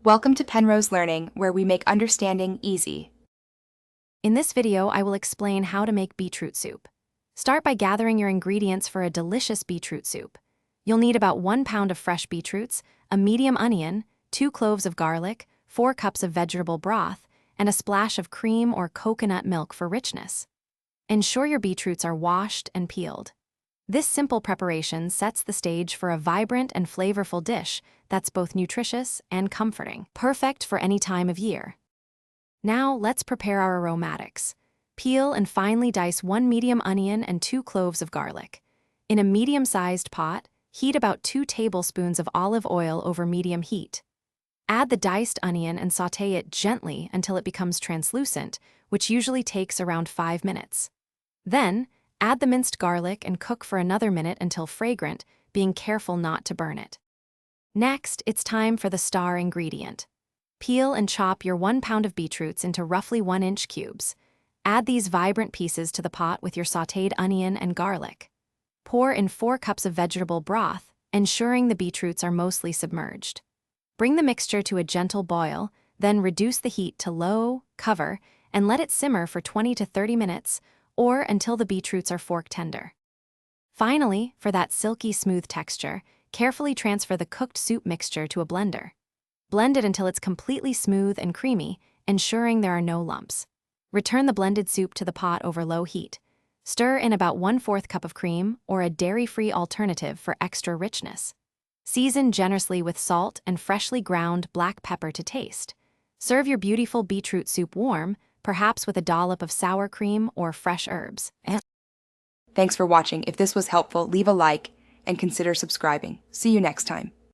Welcome to Penrose Learning, where we make understanding easy. In this video, I will explain how to make beetroot soup. Start by gathering your ingredients for a delicious beetroot soup. You'll need about 1 pound of fresh beetroots, a medium onion, 2 cloves of garlic, 4 cups of vegetable broth, and a splash of cream or coconut milk for richness. Ensure your beetroots are washed and peeled. This simple preparation sets the stage for a vibrant and flavorful dish that's both nutritious and comforting, perfect for any time of year. Now, let's prepare our aromatics. Peel and finely dice 1 medium onion and 2 cloves of garlic. In a medium-sized pot, heat about 2 tablespoons of olive oil over medium heat. Add the diced onion and sauté it gently until it becomes translucent, which usually takes around 5 minutes. Then, add the minced garlic and cook for another minute until fragrant, being careful not to burn it. Next, it's time for the star ingredient. Peel and chop your 1 pound of beetroots into roughly 1-inch cubes. Add these vibrant pieces to the pot with your sautéed onion and garlic. Pour in 4 cups of vegetable broth, ensuring the beetroots are mostly submerged. Bring the mixture to a gentle boil, then reduce the heat to low, cover, and let it simmer for 20 to 30 minutes, or until the beetroots are fork tender. Finally, for that silky smooth texture, carefully transfer the cooked soup mixture to a blender. Blend it until it's completely smooth and creamy, ensuring there are no lumps. Return the blended soup to the pot over low heat. Stir in about 1/4 cup of cream or a dairy-free alternative for extra richness. Season generously with salt and freshly ground black pepper to taste. Serve your beautiful beetroot soup warm, perhaps with a dollop of sour cream or fresh herbs. Thanks for watching. If this was helpful, leave a like and consider subscribing. See you next time.